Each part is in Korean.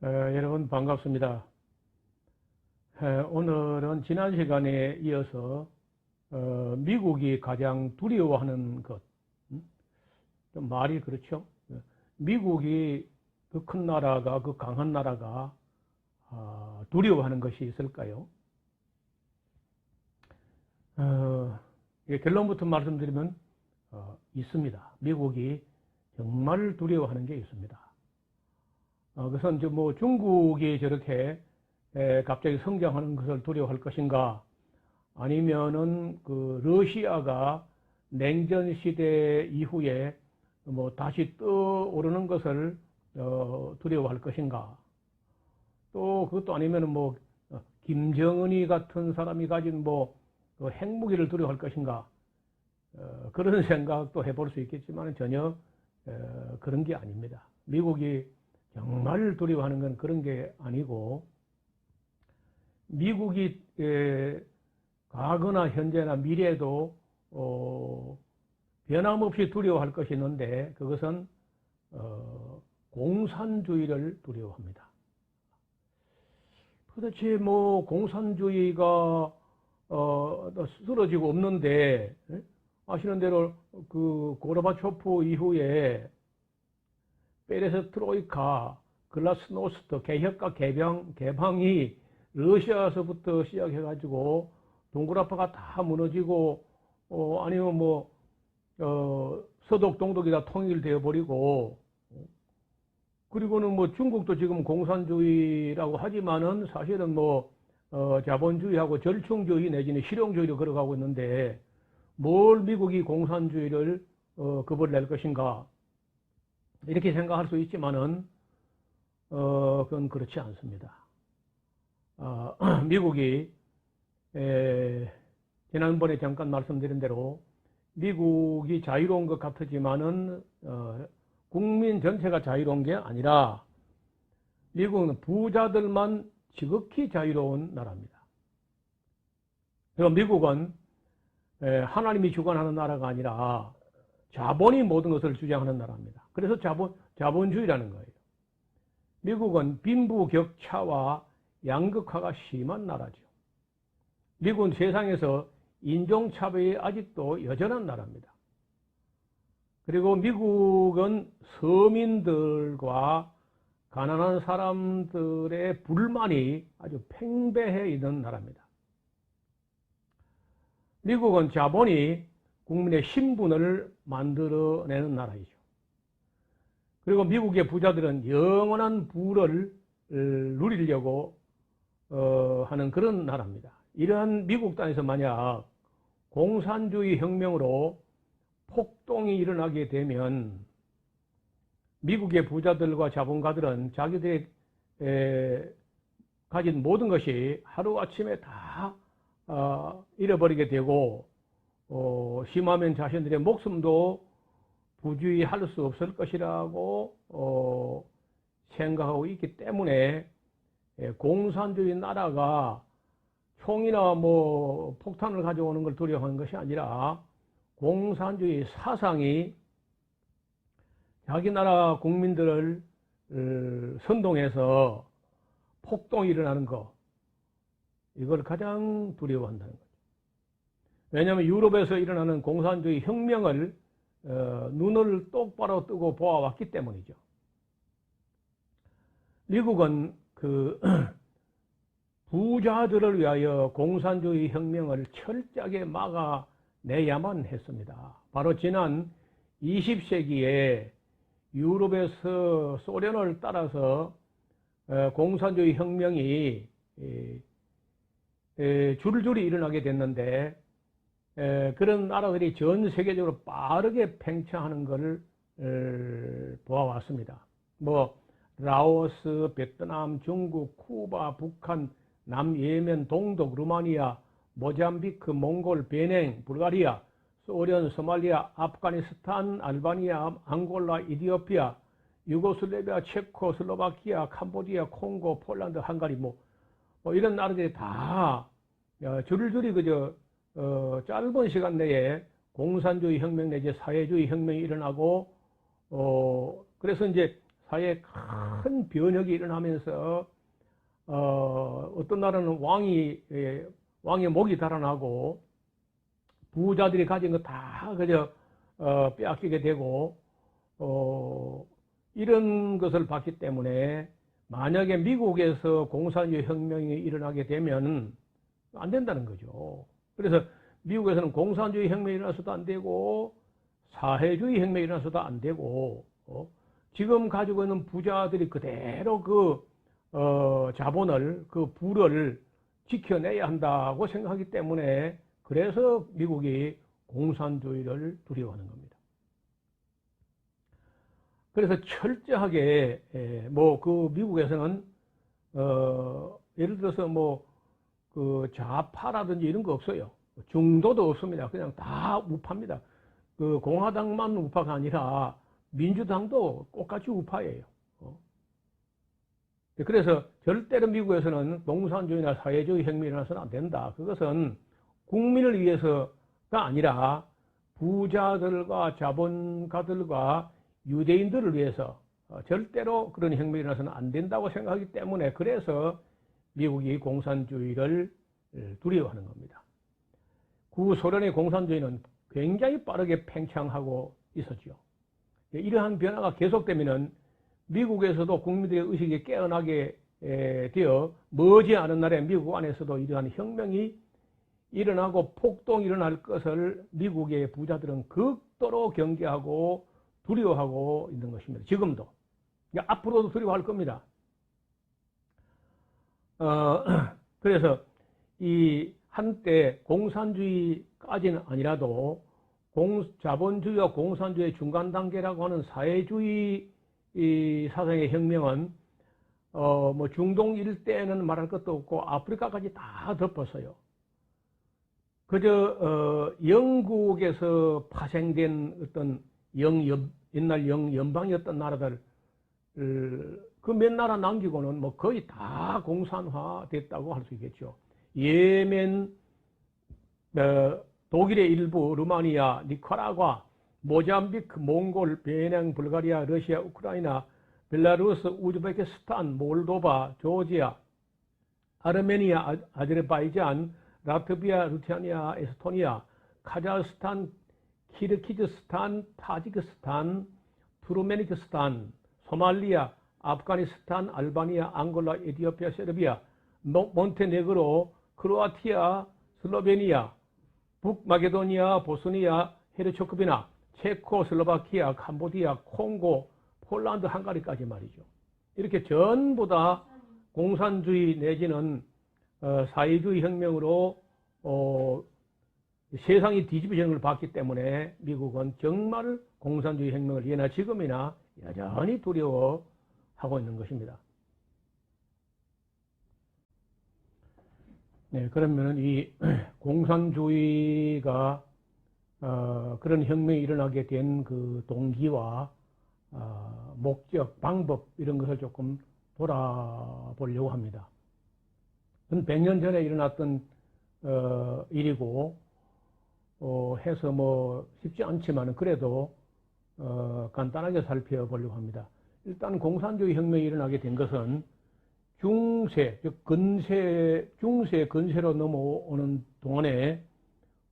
여러분 반갑습니다. 오늘은 지난 시간에 이어서 미국이 가장 두려워하는 것, 좀 말이 그렇죠? 미국이 그 큰 나라가, 그 강한 나라가 두려워하는 것이 있을까요? 결론부터 말씀드리면 있습니다. 미국이 정말 두려워하는 게 있습니다. 그것은 이제 뭐 중국이 저렇게 갑자기 성장하는 것을 두려워할 것인가, 아니면은 그 러시아가 냉전 시대 이후에 뭐 다시 떠오르는 것을 두려워할 것인가, 또 그것도 아니면은 뭐 김정은이 같은 사람이 가진 뭐 핵무기를 두려워할 것인가, 그런 생각도 해볼 수 있겠지만 전혀 그런 게 아닙니다. 미국이 정말 두려워하는 건 그런 게 아니고, 미국이 과거나 현재나 미래에도 변함없이 두려워할 것이 있는데, 그것은 공산주의를 두려워합니다. 도대체 뭐 공산주의가 쓰러지고 없는데, 아시는 대로 그 고르바초프 이후에 페레스트로이카, 글라스노스트, 개혁과 개방이 러시아에서부터 시작해가지고 동그라파가 다 무너지고, 아니면 뭐 서독 동독이 다 통일되어 버리고, 그리고는 뭐 중국도 지금 공산주의라고 하지만은 사실은 뭐 자본주의하고 절충주의 내지는 실용주의로 걸어가고 있는데, 뭘 미국이 공산주의를 겁을 낼 것인가, 이렇게 생각할 수 있지만은 그건 그렇지 않습니다. 미국이 지난번에 잠깐 말씀드린 대로 미국이 자유로운 것 같지만은 국민 전체가 자유로운 게 아니라, 미국은 부자들만 지극히 자유로운 나라입니다. 그래서 미국은 하나님이 주관하는 나라가 아니라 자본이 모든 것을 주장하는 나라입니다. 그래서 자본주의라는 거예요. 미국은 빈부격차와 양극화가 심한 나라죠. 미국은 세상에서 인종차별이 아직도 여전한 나라입니다. 그리고 미국은 서민들과 가난한 사람들의 불만이 아주 팽배해 있는 나라입니다. 미국은 자본이 국민의 신분을 만들어내는 나라이죠. 그리고 미국의 부자들은 영원한 부를 누리려고 하는 그런 나라입니다. 이러한 미국 땅에서 만약 공산주의 혁명으로 폭동이 일어나게 되면, 미국의 부자들과 자본가들은 자기들의 가진 모든 것이 하루아침에 다 잃어버리게 되고, 심하면 자신들의 목숨도 부주의할 수 없을 것이라고 생각하고 있기 때문에, 공산주의 나라가 총이나 뭐 폭탄을 가져오는 걸 두려워하는 것이 아니라, 공산주의 사상이 자기 나라 국민들을 선동해서 폭동이 일어나는 것, 이걸 가장 두려워한다는 거죠. 왜냐하면 유럽에서 일어나는 공산주의 혁명을 눈을 똑바로 뜨고 보아왔기 때문이죠. 미국은 그 부자들을 위하여 공산주의 혁명을 철저하게 막아내야만 했습니다. 바로 지난 20세기에 유럽에서 소련을 따라서 공산주의 혁명이 줄줄이 일어나게 됐는데, 그런 나라들이 전 세계적으로 빠르게 팽창하는 것을 보아왔습니다. 뭐 라오스, 베트남, 중국, 쿠바, 북한, 남예멘, 동독, 루마니아, 모잠비크, 몽골, 베냉, 불가리아, 소련, 소말리아, 아프가니스탄, 알바니아, 앙골라, 이디오피아, 유고슬라비아, 체코, 슬로바키아, 캄보디아, 콩고, 폴란드, 헝가리, 뭐 이런 나라들이 다 줄줄이 그저 짧은 시간 내에 공산주의 혁명 내지 사회주의 혁명이 일어나고, 그래서 이제 사회에 큰 변혁이 일어나면서 어떤 나라는 왕의 목이 달아나고 부자들이 가진 거 다 그저 빼앗기게 되고 이런 것을 봤기 때문에 만약에 미국에서 공산주의 혁명이 일어나게 되면 안 된다는 거죠. 그래서 미국에서는 공산주의 혁명이 일어나서도 안 되고 사회주의 혁명이 일어나서도 안 되고 지금 가지고 있는 부자들이 그대로 그 자본을 그 부를 지켜내야 한다고 생각하기 때문에 그래서 미국이 공산주의를 두려워하는 겁니다. 그래서 철저하게 뭐 그 미국에서는 예를 들어서 뭐 그 좌파라든지 이런 거 없어요. 중도도 없습니다. 그냥 다 우파입니다. 그 공화당만 우파가 아니라 민주당도 똑같이 우파예요. 그래서 절대로 미국에서는 공산주의나 사회주의 혁명이 일어나서는 안 된다. 그것은 국민을 위해서가 아니라 부자들과 자본가들과 유대인들을 위해서 절대로 그런 혁명이 일어나서는 안 된다고 생각하기 때문에 그래서 미국이 공산주의를 두려워하는 겁니다. 구소련의 공산주의는 굉장히 빠르게 팽창하고 있었죠. 이러한 변화가 계속되면은 미국에서도 국민들의 의식이 깨어나게 되어 머지않은 날에 미국 안에서도 이러한 혁명이 일어나고 폭동이 일어날 것을 미국의 부자들은 극도로 경계하고 두려워하고 있는 것입니다. 지금도. 앞으로도 두려워할 겁니다. 그래서 이 한때 공산주의까지는 아니라도 자본주의와 공산주의의 중간 단계라고 하는 사회주의 사상의 혁명은 뭐 중동 일대에는 말할 것도 없고 아프리카까지 다 덮었어요. 그저 영국에서 파생된 어떤 옛날 연방이었던 나라들 그 몇 나라 남기고는 뭐 거의 다 공산화 됐다고 할 수 있겠죠. 예멘, 독일의 일부, 루마니아, 니카라과, 모잠비크, 몽골, 베냉, 불가리아, 러시아, 우크라이나, 벨라루스, 우즈베키스탄, 몰도바, 조지아, 아르메니아, 아제르바이잔, 라트비아, 리투아니아, 에스토니아, 카자흐스탄, 키르기즈스탄, 타지키스탄, 투르메니키스탄, 소말리아, 아프가니스탄, 알바니아, 앙골라, 에티오피아, 세르비아, 몬테네그로, 크로아티아, 슬로베니아, 북마게도니아, 보스니아, 헤르체고비나, 체코, 슬로바키아, 캄보디아, 콩고, 폴란드, 헝가리까지 말이죠. 이렇게 전부 다 공산주의 내지는 사회주의 혁명으로 세상이 뒤집어지는 걸 봤기 때문에 미국은 정말 공산주의 혁명을 예나 지금이나 여전히 두려워하고 있는 것입니다. 네, 그러면 이 공산주의가 그런 혁명이 일어나게 된 그 동기와 목적, 방법 이런 것을 조금 돌아보려고 합니다. 100년 전에 일어났던 일이고 해서 뭐 쉽지 않지만 그래도 간단하게 살펴보려고 합니다. 일단 공산주의 혁명이 일어나게 된 것은 중세, 즉 근세로 넘어오는 동안에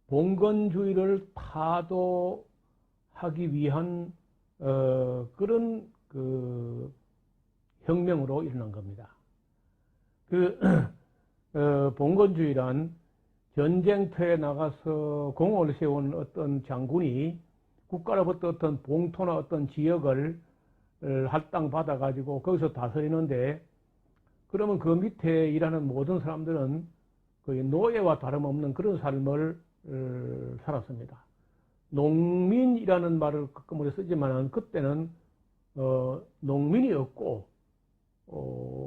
봉건주의를 타도하기 위한 그런 그 혁명으로 일어난 겁니다. 봉건주의란 전쟁터에 나가서 공을 세운 어떤 장군이 국가로부터 어떤 봉토나 어떤 지역을 할당받아 가지고 거기서 다스리는데 그러면 그 밑에 일하는 모든 사람들은 거의 노예와 다름없는 그런 삶을 살았습니다. 농민이라는 말을 가끔 우리 쓰지만 그때는 농민이 없고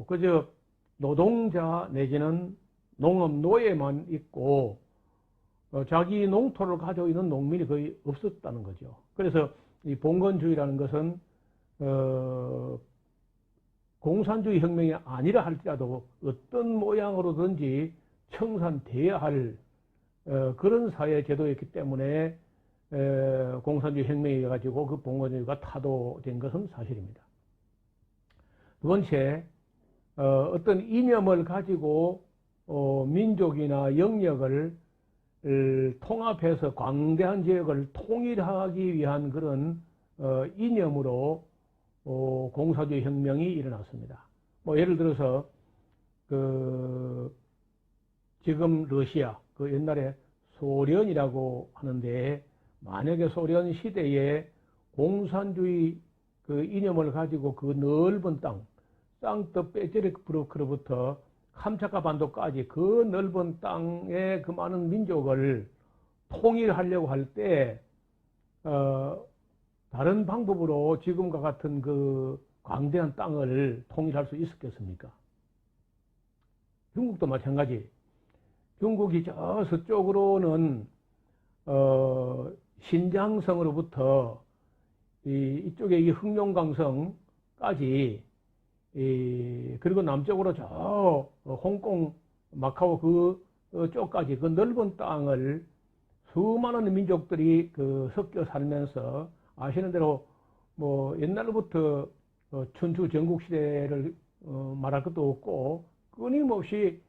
그저 노동자 내지는 농업 노예만 있고 자기 농토를 가지고 있는 농민이 거의 없었다는 거죠. 그래서 이 봉건주의라는 것은 공산주의 혁명이 아니라 할지라도 어떤 모양으로든지 청산돼야 할 그런 사회 제도였기 때문에 공산주의 혁명이 가지고 그 봉건주의가 타도된 것은 사실입니다. 두 번째, 어떤 이념을 가지고 민족이나 영역을 통합해서 광대한 지역을 통일하기 위한 그런 이념으로 공산주의 혁명이 일어났습니다. 뭐 예를 들어서 지금 러시아, 옛날에 소련이라고 하는데, 만약에 소련 시대에 공산주의 이념을 가지고 넓은 땅, 상트페테르부르크로부터 캄차카 반도까지 넓은 땅의 많은 민족을 통일하려고 할 때, 다른 방법으로 지금과 같은 광대한 땅을 통일할 수 있었겠습니까? 중국도 마찬가지. 중국이 저 서쪽으로는 신장성으로부터 이쪽에 흑룡강성까지, 그리고 남쪽으로 저 홍콩, 마카오 쪽까지 넓은 땅을 수많은 민족들이 섞여 살면서, 아시는 대로 뭐 옛날부터 춘추 전국시대를 말할 것도 없고 끊임없이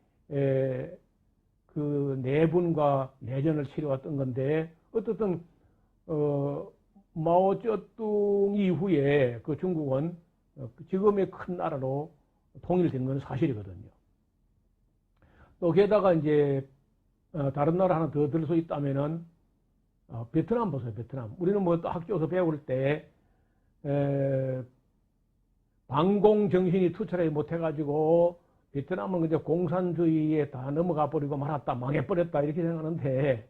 내분과 내전을 치러왔던 건데, 어떻든 마오쩌둥 이후에 중국은 지금의 큰 나라로 통일된 건 사실이거든요. 또 게다가 이제 다른 나라 하나 더 들 수 있다면은 베트남 보세요. 베트남. 우리는 뭐 또 학교에서 배울 때 반공 정신이 투철하지 못해가지고 베트남은 이제 공산주의에 다 넘어가 버리고 말았다, 망해버렸다 이렇게 생각하는데,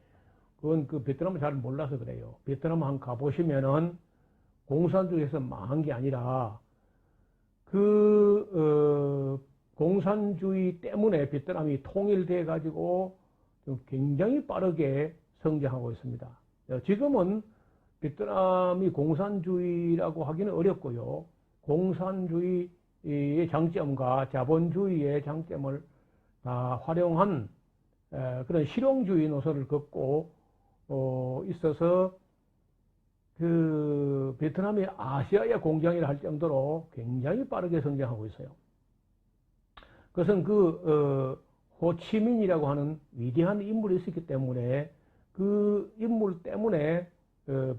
그건 베트남을 잘 몰라서 그래요. 베트남 한번 가보시면은 공산주의에서 망한 게 아니라 공산주의 때문에 베트남이 통일돼 가지고 굉장히 빠르게 성장하고 있습니다. 지금은 베트남이 공산주의라고 하기는 어렵고요. 공산주의의 장점과 자본주의의 장점을 다 활용한 그런 실용주의 노선을 걷고 있어서 베트남이 아시아의 공장이라 할 정도로 굉장히 빠르게 성장하고 있어요. 그것은 호치민이라고 하는 위대한 인물이 있었기 때문에, 그 인물 때문에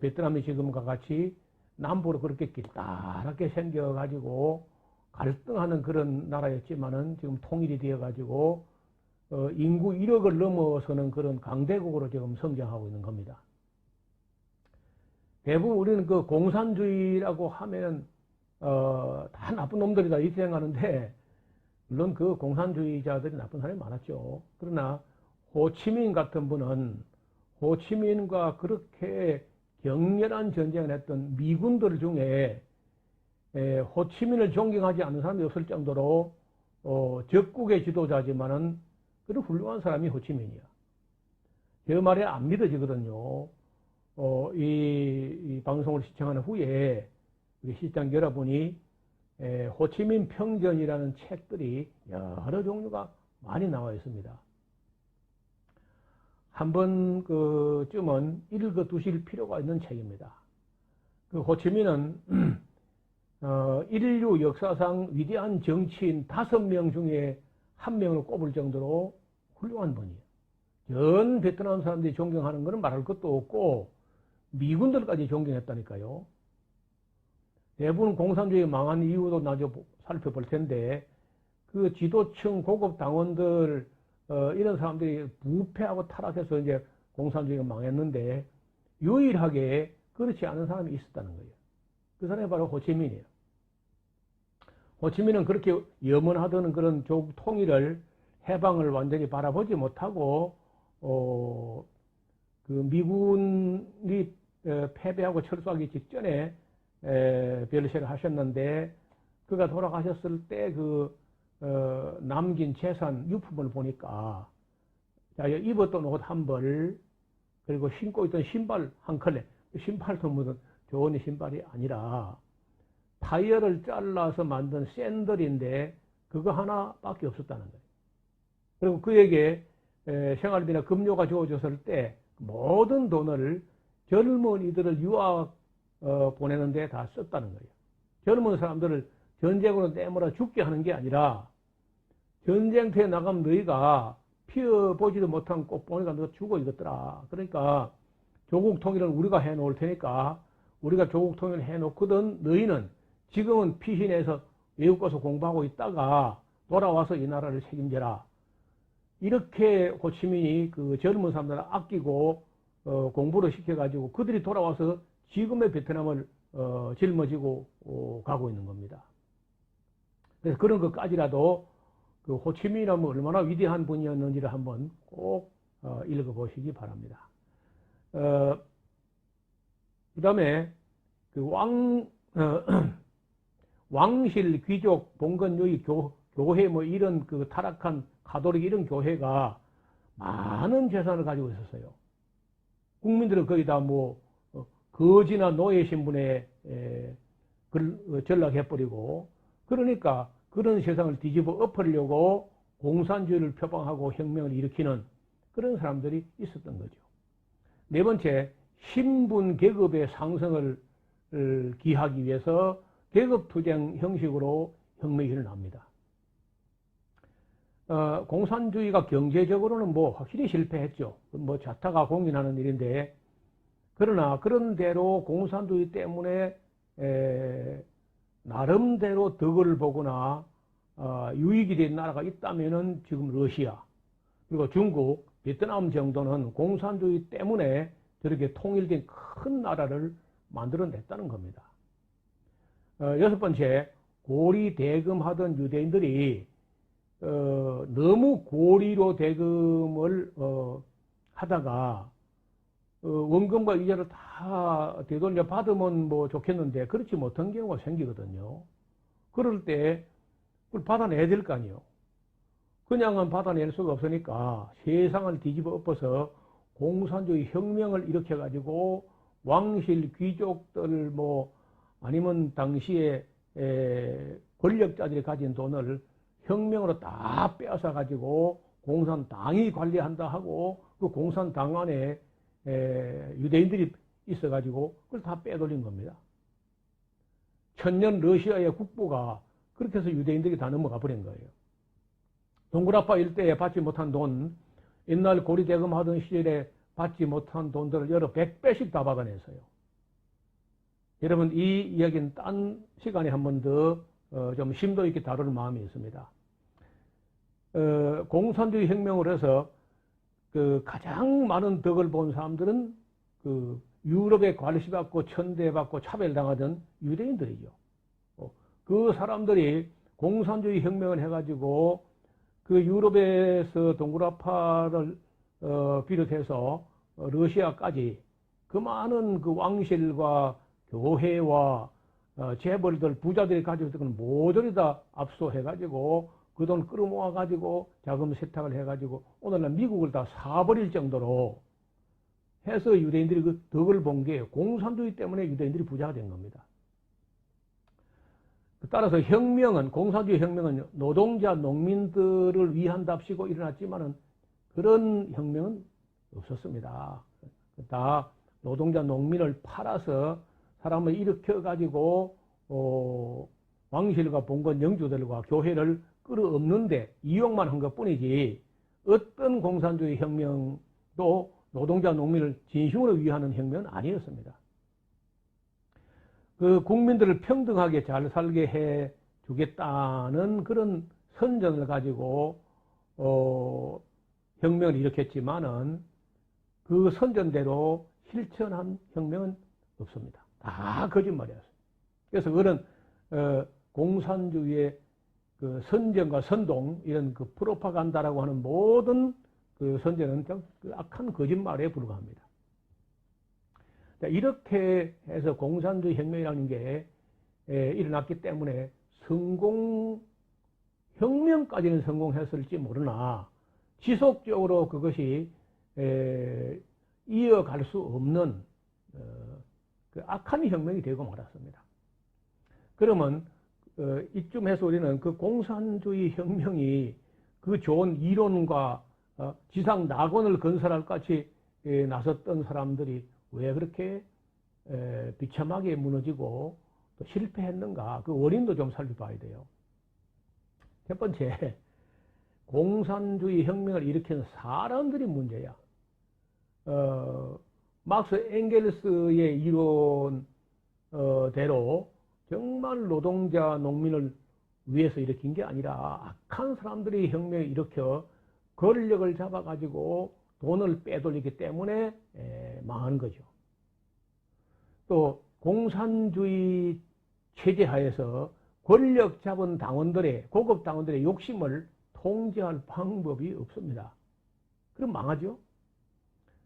베트남이 지금과 같이 남부로 그렇게 길다랗게 생겨가지고 갈등하는 그런 나라였지만은 지금 통일이 되어가지고 인구 1억을 넘어서는 그런 강대국으로 지금 성장하고 있는 겁니다. 대부분 우리는 공산주의라고 하면 다 나쁜 놈들이다 이렇게 생각하는데, 물론 공산주의자들이 나쁜 사람이 많았죠. 그러나 호치민 같은 분은 호치민과 그렇게 격렬한 전쟁을 했던 미군들 중에 호치민을 존경하지 않는 사람이 없을 정도로 적국의 지도자지만은 그런 훌륭한 사람이 호치민이야. 제 말이 안 믿어지거든요. 이 방송을 시청하는 후에 우리 시청 여러분이 호치민 평전이라는 책들이 여러 종류가 많이 나와 있습니다. 한 번쯤은 읽어 두실 필요가 있는 책입니다. 호치민은 인류 역사상 위대한 정치인 5명 중에 1명으로 꼽을 정도로 훌륭한 분이에요. 전 베트남 사람들이 존경하는 것은 말할 것도 없고 미군들까지 존경했다니까요. 대부분 공산주의 망한 이유도 나중에 살펴볼 텐데, 지도층 고급 당원들 이런 사람들이 부패하고 타락해서 이제 공산주의가 망했는데, 유일하게 그렇지 않은 사람이 있었다는 거예요. 그 사람이 바로 호치민이에요. 호치민은 그렇게 염원하던 그런 조국 통일을, 해방을 완전히 바라보지 못하고 미군이 패배하고 철수하기 직전에 별세를 하셨는데, 그가 돌아가셨을 때 남긴 재산 유품을 보니까, 입었던 옷 한 벌, 그리고 신고 있던 신발 한 컬레, 신발도 무슨 좋은 신발이 아니라 타이어를 잘라서 만든 샌들인데 그거 하나밖에 없었다는 거예요. 그리고 그에게 생활비나 급료가 주어졌을 때 모든 돈을 젊은이들을 유학 보내는데 다 썼다는 거예요. 젊은 사람들을 전쟁으로 내몰아 죽게 하는 게 아니라 전쟁터에 나가면 너희가 피어보지도 못한 꽃봉오리가 너 죽어 있었더라. 그러니까 조국 통일은 우리가 해놓을 테니까 우리가 조국 통일을 해놓거든 너희는 지금은 피신해서 외국 가서 공부하고 있다가 돌아와서 이 나라를 책임져라. 이렇게 호치민이 그 젊은 사람들을 아끼고 공부를 시켜가지고 그들이 돌아와서 지금의 베트남을 짊어지고 가고 있는 겁니다. 그래서 그런 것까지라도 그 호치민이라면 얼마나 위대한 분이었는지를 한번 꼭 읽어보시기 바랍니다. 그 다음에 그 왕실 귀족 봉건유의 교회 뭐 이런 그 타락한 가톨릭 이런 교회가 많은 재산을 가지고 있었어요. 국민들은 거기다 뭐 거지나 노예 신분에 전락해버리고 그러니까 그런 세상을 뒤집어 엎으려고 공산주의를 표방하고 혁명을 일으키는 그런 사람들이 있었던 거죠. 네 번째, 신분 계급의 상승을 기하기 위해서 계급투쟁 형식으로 혁명이 일어납니다. 공산주의가 경제적으로는 뭐 확실히 실패했죠. 뭐 자타가 공인하는 일인데, 그러나 그런 대로 공산주의 때문에 나름대로 덕을 보거나 유익이 된 나라가 있다면은 지금 러시아 그리고 중국, 베트남 정도는 공산주의 때문에 저렇게 통일된 큰 나라를 만들어냈다는 겁니다. 여섯 번째, 고리 대금하던 유대인들이 너무 고리로 대금을 하다가 원금과 이자를 다 되돌려 받으면 뭐 좋겠는데 그렇지 못한 경우가 생기거든요. 그럴 때 그걸 받아내야 될 거 아니에요. 그냥은 받아낼 수가 없으니까 세상을 뒤집어 엎어서 공산주의 혁명을 일으켜가지고 왕실 귀족들 뭐 아니면 당시에 권력자들이 가진 돈을 혁명으로 다 빼앗아 가지고 공산당이 관리한다 하고 그 공산당 안에 유대인들이 있어 가지고 그걸 다 빼돌린 겁니다. 천년 러시아의 국부가 그렇게 해서 유대인들이 다 넘어가 버린 거예요. 동굴아빠 일대에 받지 못한 돈, 옛날 고리대금 하던 시절에 받지 못한 돈들을 여러 100배씩 다 받아냈어요. 여러분, 이 이야기는 딴 시간에 한 번 더 좀 심도 있게 다룰 마음이 있습니다. 공산주의 혁명을 해서 그 가장 많은 덕을 본 사람들은 그 유럽에 관시받고 천대받고 차별당하던 유대인들이죠. 그 사람들이 공산주의 혁명을 해가지고 그 유럽에서 동굴아파를 비롯해서 러시아까지 그 많은 그 왕실과 교회와 재벌들 부자들이 가지고 있던 건 모조리 다 압수해가지고 그 돈 끌어모아가지고 자금 세탁을 해가지고 오늘날 미국을 다 사버릴 정도로 해서 유대인들이 그 덕을 본 게 공산주의 때문에 유대인들이 부자가 된 겁니다. 따라서 혁명은, 공산주의 혁명은 노동자, 농민들을 위한답시고 일어났지만은 그런 혁명은 없었습니다. 다 노동자, 농민을 팔아서 사람을 일으켜가지고, 왕실과 봉건 영주들과 교회를 끌어엎는데 이용만 한 것 뿐이지 어떤 공산주의 혁명도 노동자, 농민을 진심으로 위하는 혁명은 아니었습니다. 그 국민들을 평등하게 잘 살게 해 주겠다는 그런 선전을 가지고 혁명을 일으켰지만은 그 선전대로 실천한 혁명은 없습니다. 다 거짓말이었어요. 그래서 그런 공산주의의 그 선전과 선동 이런 그 프로파간다라고 하는 모든 그 선전은 그 악한 거짓말에 불과합니다. 이렇게 해서 공산주의 혁명이라는 게 일어났기 때문에 혁명까지는 성공했을지 모르나 지속적으로 그것이 이어갈 수 없는 그 악한 혁명이 되고 말았습니다. 그러면 이쯤에서 우리는 그 공산주의 혁명이 그 좋은 이론과 지상 낙원을 건설할 같이 나섰던 사람들이 왜 그렇게 비참하게 무너지고 또 실패했는가? 그 원인도 좀 살펴봐야 돼요. 첫 번째, 공산주의 혁명을 일으킨 사람들이 문제야. 막스 엥겔스의 이론대로 정말 노동자, 농민을 위해서 일으킨 게 아니라 악한 사람들이 혁명을 일으켜 권력을 잡아가지고 돈을 빼돌리기 때문에 망한 거죠. 또 공산주의 체제 하에서 권력 잡은 당원들의, 고급 당원들의 욕심을 통제할 방법이 없습니다. 그럼 망하죠.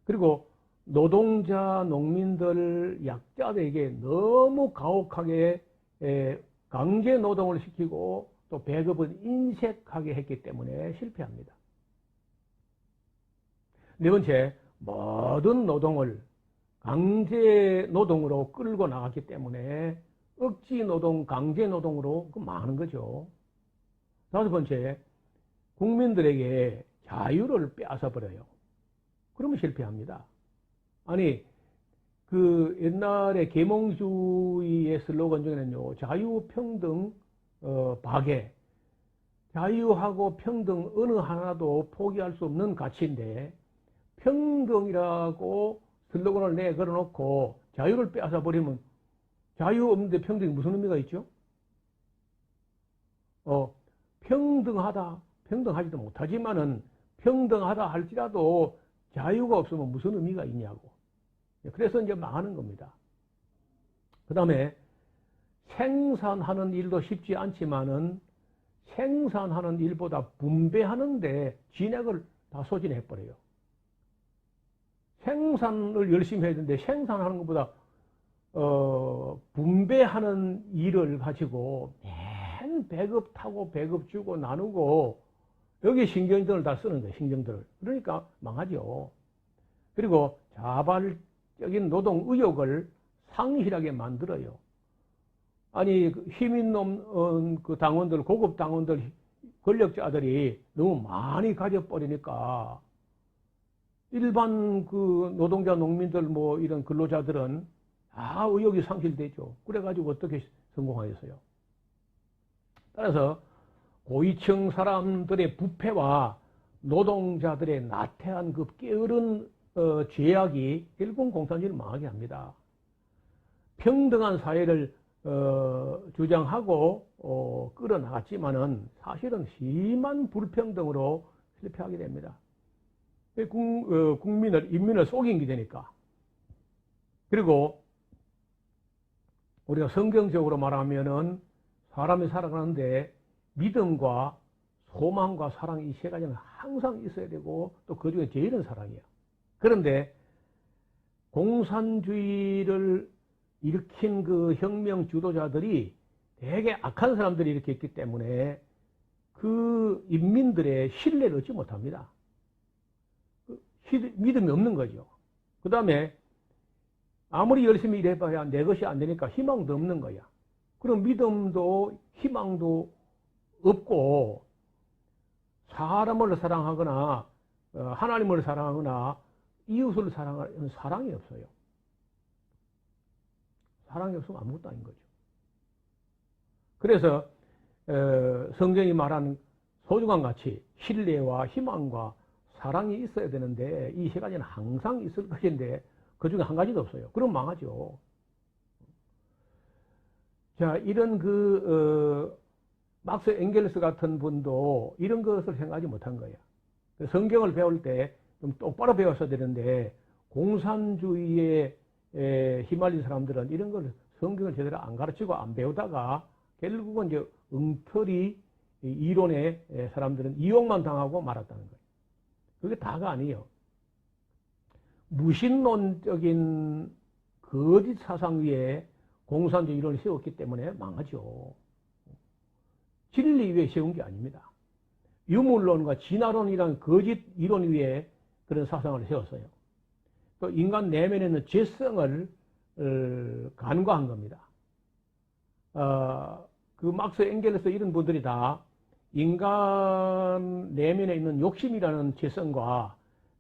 그리고 노동자, 농민들, 약자들에게 너무 가혹하게 강제 노동을 시키고 또 배급은 인색하게 했기 때문에 실패합니다. 네 번째, 모든 노동을 강제 노동으로 끌고 나갔기 때문에 억지 노동, 강제 노동으로 망하는 거죠. 다섯 번째, 국민들에게 자유를 빼앗아 버려요. 그러면 실패합니다. 아니, 그 옛날에 계몽주의의 슬로건 중에는요, 자유, 평등, 박애. 자유하고 평등 어느 하나도 포기할 수 없는 가치인데, 평등이라고 슬로건을 걸어놓고 자유를 빼앗아 버리면 자유 없는데 평등이 무슨 의미가 있죠? 평등하지도 못하지만은 평등하다 할지라도 자유가 없으면 무슨 의미가 있냐고. 그래서 이제 망하는 겁니다. 그 다음에 생산하는 일도 쉽지 않지만은 생산하는 일보다 분배하는데 진액을 다 소진해버려요. 생산을 열심히 해야 되는데 생산하는 것보다 분배하는 일을 가지고 맨 배급 타고 배급 주고 나누고 여기 신경들을 다 쓰는 거예요. 신경들을. 그러니까 망하죠. 그리고 자발적인 노동 의욕을 상실하게 만들어요. 아니 힘 있는 그 당원들, 고급 당원들, 권력자들이 너무 많이 가져버리니까 일반 그 노동자, 농민들 뭐 이런 근로자들은 다 의욕이 상실되죠. 그래가지고 어떻게 성공하겠어요? 따라서 고위층 사람들의 부패와 노동자들의 나태한 그 게으른 죄악이 결국 공산주의를 망하게 합니다. 평등한 사회를 주장하고 끌어나갔지만은 사실은 심한 불평등으로 실패하게 됩니다. 인민을 속인 게 되니까. 그리고 우리가 성경적으로 말하면은 사람이 살아가는데 믿음과 소망과 사랑 이 세 가지는 항상 있어야 되고 또 그 중에 제일은 사랑이야. 그런데 공산주의를 일으킨 그 혁명 주도자들이 되게 악한 사람들이 이렇게 있기 때문에 그 인민들의 신뢰를 얻지 못합니다. 믿음이 없는 거죠. 그 다음에 아무리 열심히 일해봐야 내 것이 안 되니까 희망도 없는 거야. 그럼 믿음도 희망도 없고 사람을 사랑하거나 하나님을 사랑하거나 이웃을 사랑하는 사랑이 없어요. 사랑이 없으면 아무것도 아닌 거죠. 그래서 성경이 말하는 소중한 가치, 신뢰와 희망과 사랑이 있어야 되는데 이 세 가지는 항상 있을 것인데 그 중에 한 가지도 없어요. 그럼 망하죠. 자, 이런 막스 엥겔스 같은 분도 이런 것을 생각하지 못한 거예요. 성경을 배울 때 좀 똑바로 배웠어야 되는데 공산주의에 휘말린 사람들은 이런 걸 성경을 제대로 안 가르치고 안 배우다가 결국은 이제 엉터리 이론에 사람들은 이용만 당하고 말았다는 거예요. 그게 다가 아니에요. 무신론적인 거짓 사상 위에 공산주의 이론을 세웠기 때문에 망하죠. 진리 위에 세운 게 아닙니다. 유물론과 진화론이라는 거짓 이론 위에 그런 사상을 세웠어요. 또 인간 내면에 있는 죄성을 간과한 겁니다. 그 막스 엥겔스 이런 분들이 다 인간 내면에 있는 욕심이라는 죄성과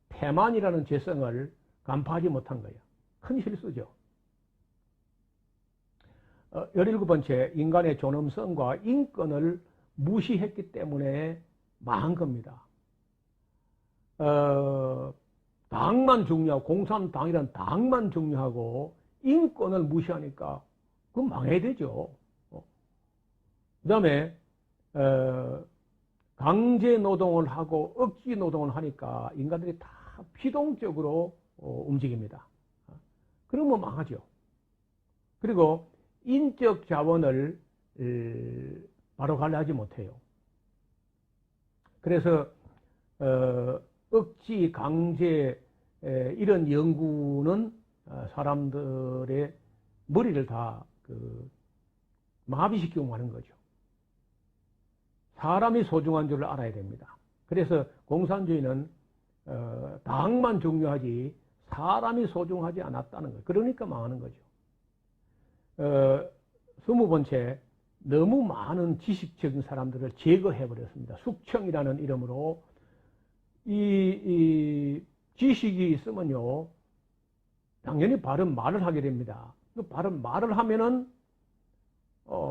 태만이라는 죄성을 간파하지 못한 거예요. 큰 실수죠. 17번째, 인간의 존엄성과 인권을 무시했기 때문에 망한 겁니다. 당만 중요하고, 공산당이란 당만 중요하고, 인권을 무시하니까, 그건 망해야 되죠. 그 다음에, 강제 노동을 하고, 억지 노동을 하니까, 인간들이 다 피동적으로 움직입니다. 그러면 망하죠. 그리고, 인적 자원을 바로 관리하지 못해요. 그래서 억지, 강제 이런 연구는 사람들의 머리를 다 마비시키고 마는 거죠. 사람이 소중한 줄을 알아야 됩니다. 그래서 공산주의는 당만 중요하지 사람이 소중하지 않았다는 거예요. 그러니까 망하는 거죠. 20번째, 너무 많은 지식적인 사람들을 제거해버렸습니다. 숙청이라는 이름으로 이 지식이 있으면요, 당연히 바른 말을 하게 됩니다. 그 바른 말을 하면은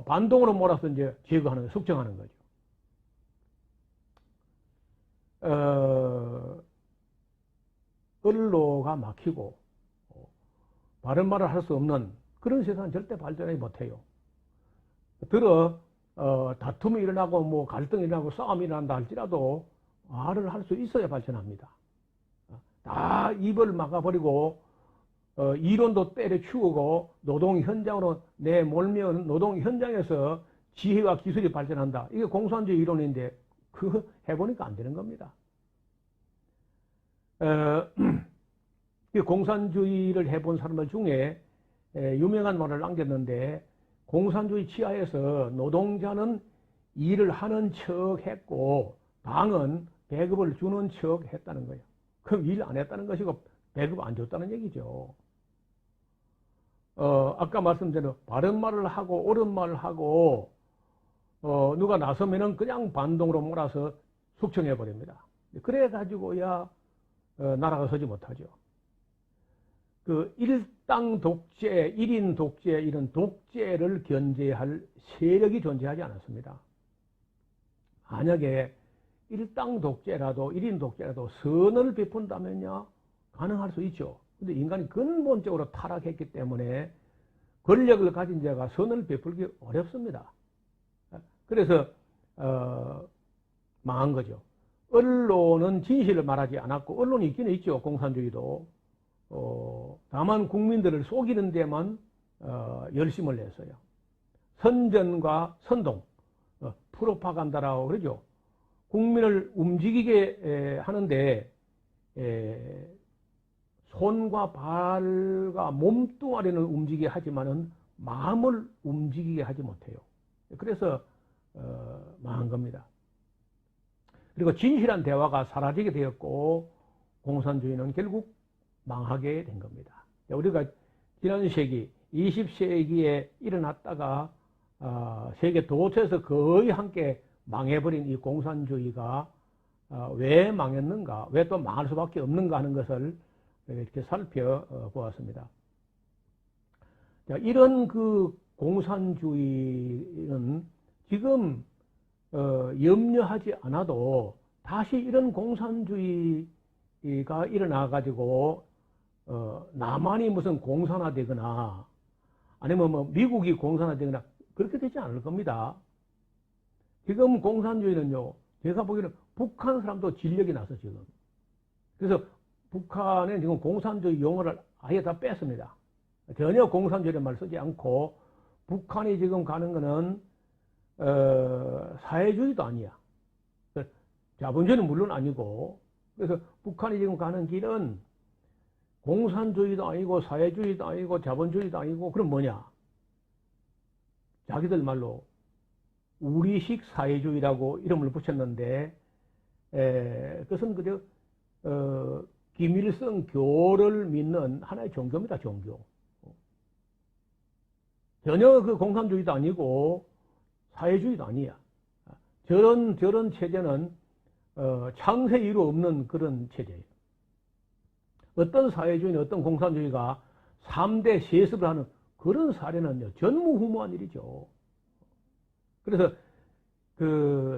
반동으로 몰아서 이제 제거하는, 숙청하는 거죠. 언로가 막히고 바른 말을 할 수 없는 그런 세상은 절대 발전하지 못해요. 들어 다툼이 일어나고 뭐 갈등이 일어나고 싸움이 일어난다 할지라도 말을 할 수 있어야 발전합니다. 다 입을 막아버리고 이론도 때려치우고 노동 현장으로 내몰면 노동 현장에서 지혜와 기술이 발전한다. 이게 공산주의 이론인데 그거 해보니까 안 되는 겁니다. 공산주의를 해본 사람들 중에 유명한 말을 남겼는데, 공산주의 치하에서 노동자는 일을 하는 척 했고 당은 배급을 주는 척 했다는 거예요. 그럼 일 안 했다는 것이고 배급 안 줬다는 얘기죠. 아까 말씀드린 바른 말을 하고 옳은 말을 하고 누가 나서면은 그냥 반동으로 몰아서 숙청해 버립니다. 그래 가지고야 나라가 서지 못하죠. 그 일당 독재, 1인 독재, 이런 독재를 견제할 세력이 존재하지 않았습니다. 만약에 일당 독재라도 1인 독재라도 선을 베푼다면야 가능할 수 있죠. 근데 인간이 근본적으로 타락했기 때문에 권력을 가진 자가 선을 베풀기 어렵습니다. 그래서 망한 거죠. 언론은 진실을 말하지 않았고, 언론이 있기는 있죠. 공산주의도. 다만 국민들을 속이는 데만 열심을 냈어요. 선전과 선동, 프로파간다라고 그러죠. 국민을 움직이게 하는데 손과 발과 몸뚱아리는 움직이게 하지만은 마음을 움직이게 하지 못해요. 그래서 망한 겁니다. 그리고 진실한 대화가 사라지게 되었고 공산주의는 결국 망하게 된 겁니다. 우리가 지난 세기 20세기에 일어났다가 세계 도처에서 거의 함께 망해버린 이 공산주의가 왜 망했는가, 왜 또 망할 수밖에 없는가 하는 것을 이렇게 살펴보았습니다. 이런 그 공산주의는 지금 염려하지 않아도 다시 이런 공산주의가 일어나 가지고 남한이 무슨 공산화되거나 아니면 뭐 미국이 공산화되거나 그렇게 되지 않을 겁니다. 지금 공산주의는요, 제가 보기에는 북한 사람도 진력이 나서 지금. 그래서 북한은 지금 공산주의 용어를 아예 다 뺐습니다. 전혀 공산주의라는 말을 쓰지 않고 북한이 지금 가는 거는 사회주의도 아니야. 자본주의는 물론 아니고, 그래서 북한이 지금 가는 길은 공산주의도 아니고 사회주의도 아니고 자본주의도 아니고, 그럼 뭐냐? 자기들 말로 우리식 사회주의라고 이름을 붙였는데, 그것은 그저 김일성 교를 믿는 하나의 종교입니다. 종교. 전혀 그 공산주의도 아니고 사회주의도 아니야. 저런 체제는 창세 이후 없는 그런 체제예요. 어떤 사회주의는 어떤 공산주의가 3대 세습을 하는 그런 사례는요, 전무후무한 일이죠. 그래서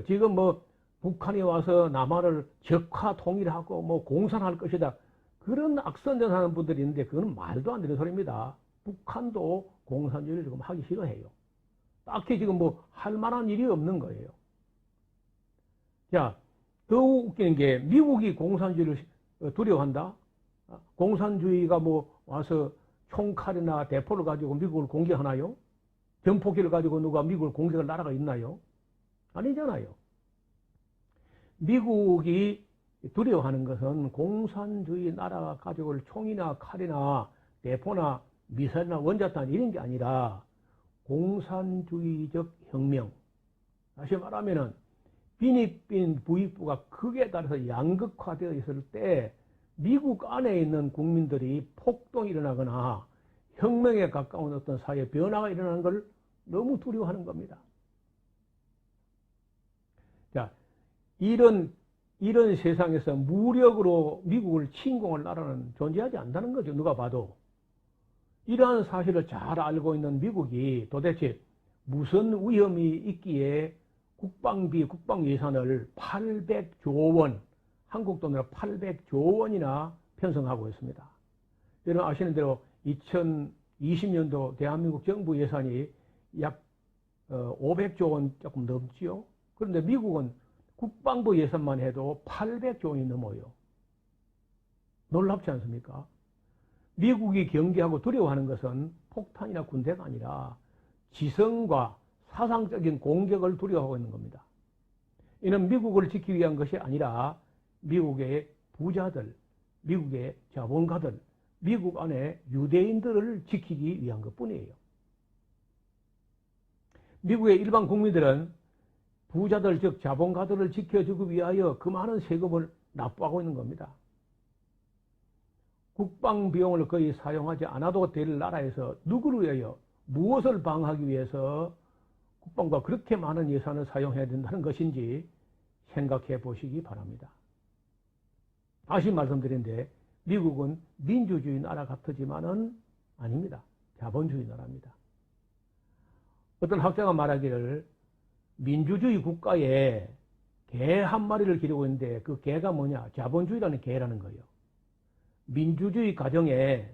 지금 뭐 북한이 와서 남한을 적화 통일하고 뭐 공산할 것이다. 그런 악선전하는 분들이 있는데 그건 말도 안 되는 소리입니다. 북한도 공산주의를 지금 하기 싫어해요. 딱히 지금 뭐 할 만한 일이 없는 거예요. 자, 더 웃기는 게 미국이 공산주의를 두려워한다? 공산주의가 뭐 와서 총칼이나 대포를 가지고 미국을 공격하나요? 전폭기를 가지고 누가 미국을 공격할 나라가 있나요? 아니잖아요. 미국이 두려워하는 것은 공산주의 나라가 가지고 올 총이나 칼이나 대포나 미사일이나 원자탄 이런 게 아니라 공산주의적 혁명. 다시 말하면은 빈익빈 부익부가 극에 따라서 양극화되어 있을 때 미국 안에 있는 국민들이 폭동이 일어나거나 혁명에 가까운 어떤 사회 변화가 일어나는 걸 너무 두려워하는 겁니다. 자, 이런 세상에서 무력으로 미국을 침공할 나라는 존재하지 않는다는 거죠. 누가 봐도. 이러한 사실을 잘 알고 있는 미국이 도대체 무슨 위험이 있기에 국방비, 국방 예산을 800조 원, 한국 돈으로 800조 원이나 편성하고 있습니다. 여러분 아시는 대로 2020년도 대한민국 정부 예산이 약 500조 원 조금 넘지요. 그런데 미국은 국방부 예산만 해도 800조 원이 넘어요. 놀랍지 않습니까? 미국이 경계하고 두려워하는 것은 폭탄이나 군대가 아니라 지성과 사상적인 공격을 두려워하고 있는 겁니다. 이는 미국을 지키기 위한 것이 아니라 미국의 부자들, 미국의 자본가들, 미국 안에 유대인들을 지키기 위한 것뿐이에요. 미국의 일반 국민들은 부자들, 즉 자본가들을 지켜주기 위하여 그 많은 세금을 납부하고 있는 겁니다. 국방 비용을 거의 사용하지 않아도 될 나라에서 누구를 위하여 무엇을 방어하기 위해서 국방부가 그렇게 많은 예산을 사용해야 된다는 것인지 생각해 보시기 바랍니다. 다시 말씀드린데 미국은 민주주의 나라 같지만은 아닙니다. 자본주의 나라입니다. 어떤 학자가 말하기를 민주주의 국가에 개 한 마리를 기르고 있는데 그 개가 뭐냐? 자본주의라는 개라는 거예요. 민주주의 가정에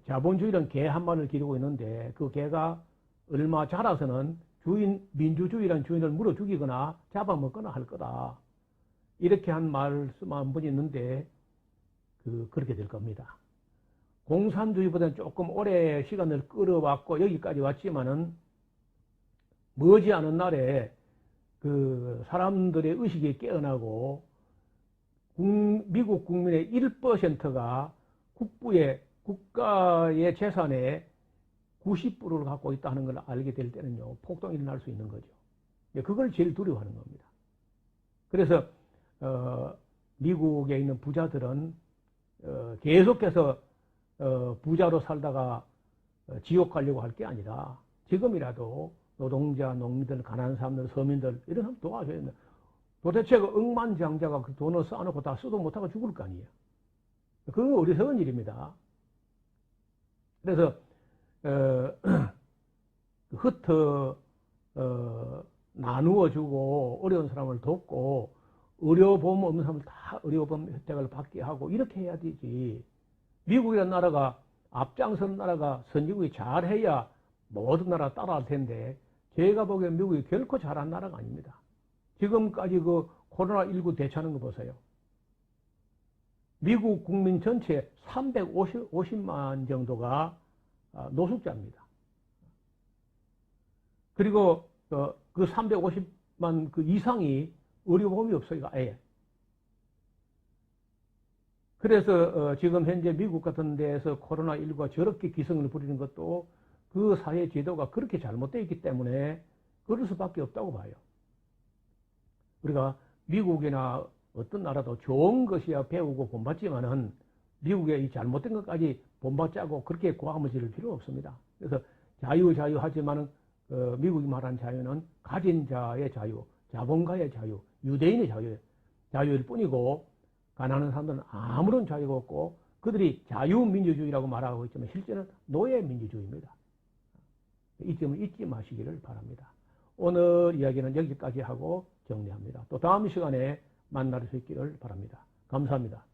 자본주의라는 개 한 마리를 기르고 있는데 그 개가 얼마 자라서는 민주주의라는 주인을 물어 죽이거나 잡아먹거나 할 거다. 이렇게 한 말씀 한 분이 있는데 그렇게 될 겁니다. 공산주의보다는 조금 오래 시간을 끌어왔고 여기까지 왔지만은 머지않은 날에 사람들의 의식이 깨어나고 미국 국민의 1%가 국가의 재산의 90%를 갖고 있다는 걸 알게 될 때는요, 폭동이 일어날 수 있는 거죠. 그걸 제일 두려워하는 겁니다. 그래서 미국에 있는 부자들은 계속해서 부자로 살다가 지옥 가려고 할 게 아니라 지금이라도 노동자, 농민들, 가난한 사람들, 서민들 이런 사람 도와줘야 된다. 도대체 그 억만장자가 그 돈을 쌓아놓고 다 쓰도 못하고 죽을 거 아니에요. 그건 어리석은 일입니다. 그래서 나누어주고 어려운 사람을 돕고 의료보험 없는 사람을 다 의료보험 혜택을 받게 하고 이렇게 해야 되지. 미국이라는 나라가 앞장서는 나라가 선진국이 잘해야 모든 나라 따라할 텐데 제가 보기엔 미국이 결코 잘한 나라가 아닙니다. 지금까지 그 코로나19 대처하는 거 보세요. 미국 국민 전체 350만 정도가 노숙자입니다. 그리고 그 350만 그 이상이 의료보험이 없어요. 아예. 그래서 지금 현재 미국 같은 데에서 코로나19가 저렇게 기승을 부리는 것도 그 사회 제도가 그렇게 잘못되어 있기 때문에 그럴 수밖에 없다고 봐요. 우리가 미국이나 어떤 나라도 좋은 것이야 배우고 본받지만은 미국의 이 잘못된 것까지 본받자고 그렇게 고함을 지를 필요 없습니다. 그래서 자유 하지만은 미국이 말하는 자유는 가진 자의 자유, 자본가의 자유, 유대인의 자유일 뿐이고 가난한 사람들은 아무런 자유가 없고 그들이 자유민주주의라고 말하고 있지만 실제는 노예민주주의입니다. 이 점을 잊지 마시기를 바랍니다. 오늘 이야기는 여기까지 하고 정리합니다. 또 다음 시간에 만날 수 있기를 바랍니다. 감사합니다.